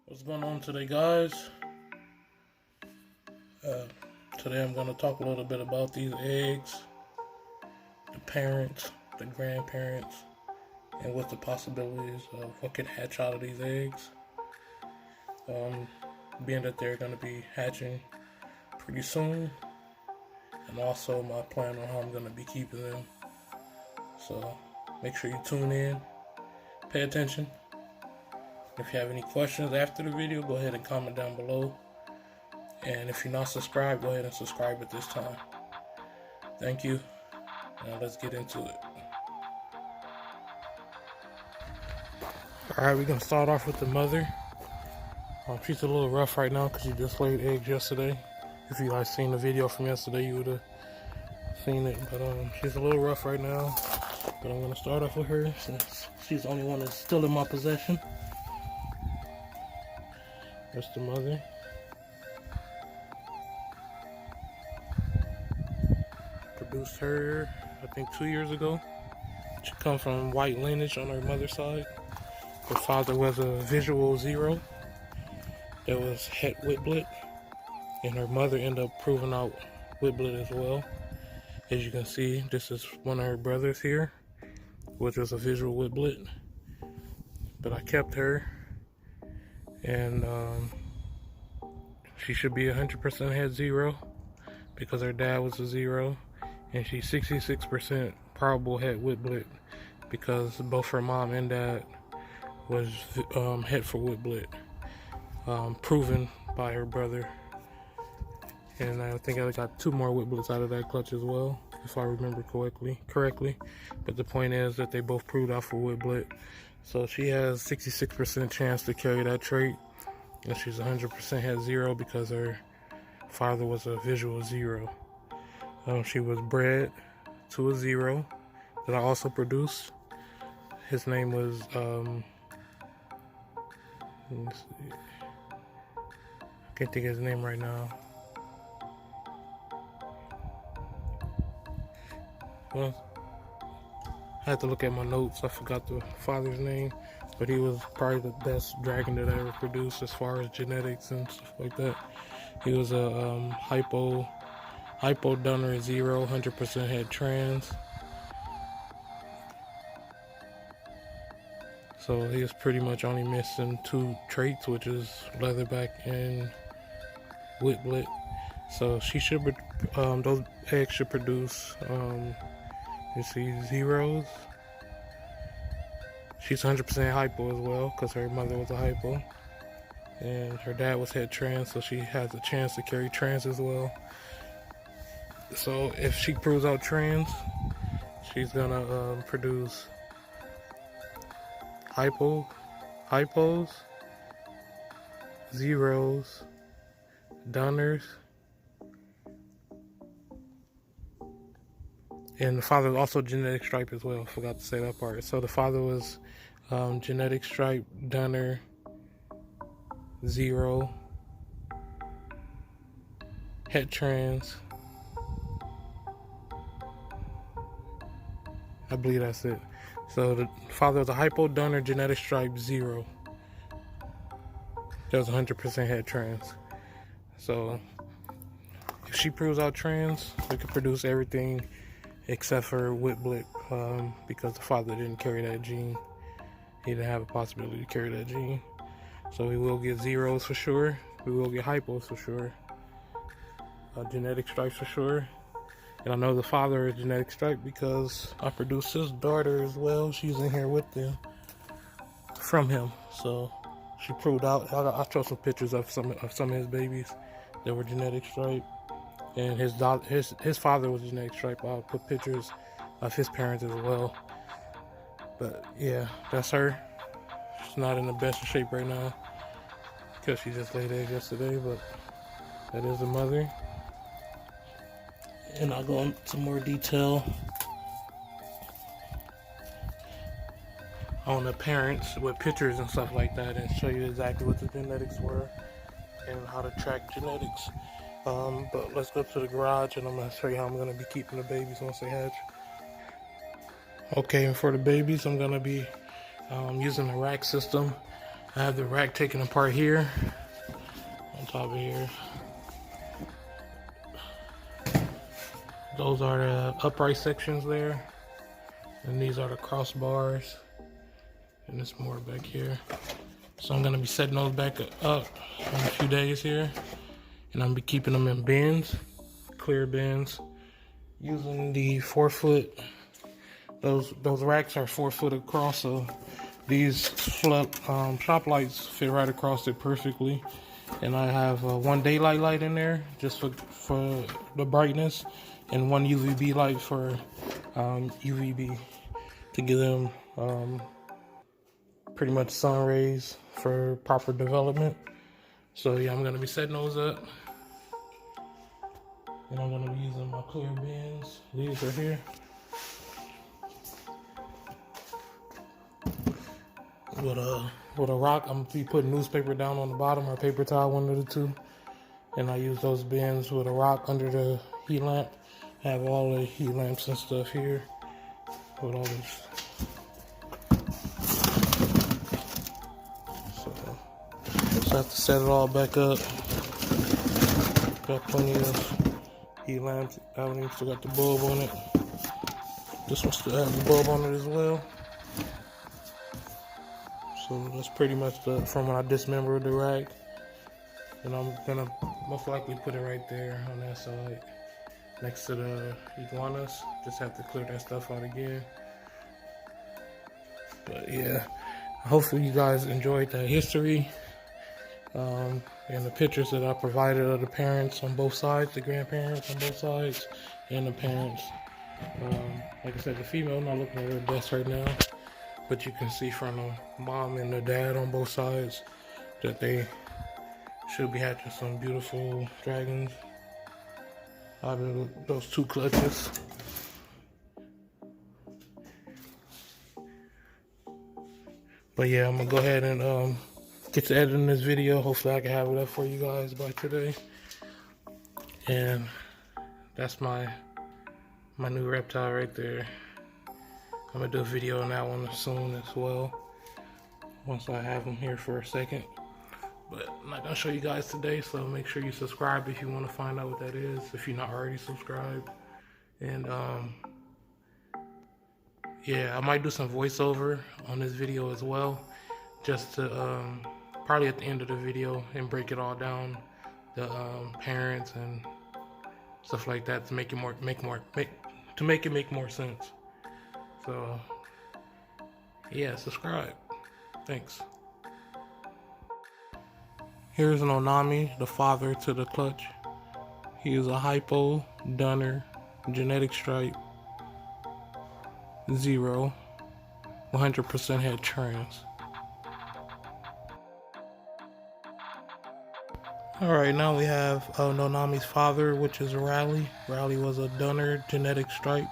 What's going on today, guys? Today I'm going to talk a little bit about these eggs, the parents, the grandparents, and what the possibilities of what can hatch out of these eggs. Being that they're going to be hatching pretty soon, and also my plan on how I'm going to be keeping them. So make sure you tune in, pay attention. If you have any questions after the video, go ahead and comment down below. And if you're not subscribed, go ahead and subscribe at this time. Thank you. Now let's get into it. Alright, we're going to start off with the mother. She's a little rough right now because she just laid eggs yesterday. If you guys seen the video from yesterday, you would have seen it. But she's a little rough right now. But I'm going to start off with her since she's the only one that's still in my possession. That's the mother. Produced her, I think, 2 years ago. She comes from white lineage on her mother's side. Her father was a visual 0 that was het whitblit, and her mother ended up proving out whitblit as well. As you can see, this is one of her brothers here, which was a visual whitblit. But I kept her, and she should be 100% het 0 because her dad was a 0. And she's 66% probable het whitblit because both her mom and dad was het for whitblit, proven by her brother. And I think I got 2 more whitblits out of that clutch as well, if I remember correctly. But the point is that they both proved out for whitblit. So she has 66% chance to carry that trait, and she's 100% het 0 because her father was a visual 0. She was bred to a 0 that I also produced. His name was, let me see. I can't think of his name right now. Well, I had to look at my notes. I forgot the father's name, but he was probably the best dragon that I ever produced as far as genetics and stuff like that. He was a hypo-donor 0, 100% het trans. So he was pretty much only missing 2 traits, which is leatherback and whitblit. So she should, those eggs should produce, you see, 0s. She's 100% hypo as well because her mother was a hypo. And her dad was het trans, so she has a chance to carry trans as well. So if she proves out trans, she's gonna produce hypos, 0s, donors, and the father was also genetic stripe as well. Forgot to say that part. So the father was genetic stripe, donor, 0, het trans. I believe that's it. So the father was a hypo-donor genetic stripe 0. That was 100% het trans. So if she proves out trans, we could produce everything except for whitblit because the father didn't carry that gene. He didn't have a possibility to carry that gene. So we will get 0s for sure. We will get hypos for sure. Genetic stripes for sure. And I know the father is genetic stripe because I produced his daughter as well. She's in here with them from him. So she proved out. I'll show some pictures of some of his babies that were genetic stripe. And his father was genetic stripe. I'll put pictures of his parents as well. But yeah, that's her. She's not in the best of shape right now because she just laid eggs yesterday, but that is the mother. And I'll go into more detail on the parents with pictures and stuff like that and show you exactly what the genetics were and how to track genetics. But let's go to the garage and I'm going to show you how I'm going to be keeping the babies once they hatch. Okay, and for the babies, I'm going to be using the rack system. I have the rack taken apart here, on top of here. Those are the upright sections there, and these are the crossbars, and there's more back here. So I'm gonna be setting those back up in a few days here, and I'm gonna be keeping them in bins, clear bins, using the 4-foot. Those racks are 4 foot across, so these shop lights fit right across it perfectly. And I have one daylight light in there just for the brightness, and one UVB light for UVB to give them pretty much sun rays for proper development. So yeah, I'm gonna be setting those up, and I'm gonna be using my clear bins. These are here. With a rock, I'm gonna be putting newspaper down on the bottom, or paper towel, one of the two. And I use those bins with a rock under the heat lamp. I have all the heat lamps and stuff here with all this. So I have to set it all back up. Got plenty of heat lamps. That one still got the bulb on it. This one still has the bulb on it as well. So that's pretty much from when I dismembered the rack. And I'm gonna most likely put it right there on that side, next to the iguanas. Just have to clear that stuff out again. But yeah, hopefully you guys enjoyed the history and the pictures that I provided of the parents on both sides, the grandparents on both sides, and the parents. Like I said, the female not looking at her best right now, but you can see from the mom and the dad on both sides that they should be hatching some beautiful dragons out of those 2 clutches. But yeah, I'm gonna go ahead and get to editing this video. Hopefully I can have it up for you guys by today. And that's my new reptile right there. I'm gonna do a video on that one soon as well, once I have him here for a second. But I'm not gonna show you guys today, so make sure you subscribe if you want to find out what that is, if you're not already subscribed. And yeah, I might do some voiceover on this video as well, just to probably at the end of the video, and break it all down, the parents and stuff like that, to make it make more sense. So yeah, subscribe. Thanks. Here's an Onami, the father to the clutch. He is a hypo, dunner, genetic stripe, 0, 100% head trans. Alright, now we have Nonami's father, which is Raleigh. Raleigh was a dunner, genetic stripe,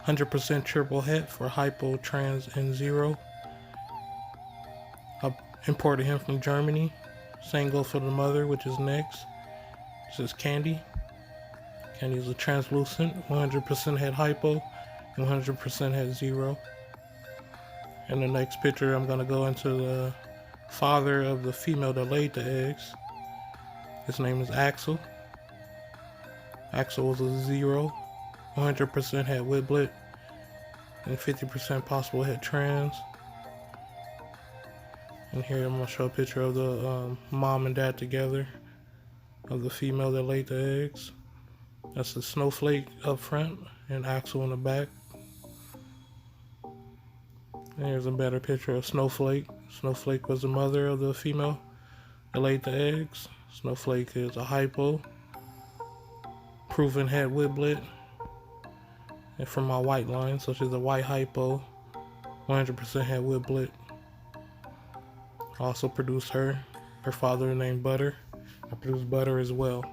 100% triple het for hypo, trans, and 0. I imported him from Germany. Same goes for the mother, which is next. This is Candy. Candy is a translucent, 100% head hypo, and 100% head 0. In the next picture, I'm going to go into the father of the female that laid the eggs. His name is Axel. Axel was a 0, 100% head whiplet, and 50% possible head trans. And here I'm going to show a picture of the mom and dad together of the female that laid the eggs. That's the Snowflake up front and Axel in the back. And here's a better picture of Snowflake. Snowflake was the mother of the female that laid the eggs. Snowflake is a hypo, proven head whiplet, and from my white line, so she's a white hypo, 100% head whiplet. I also produced her father named Butter. I produced Butter as well.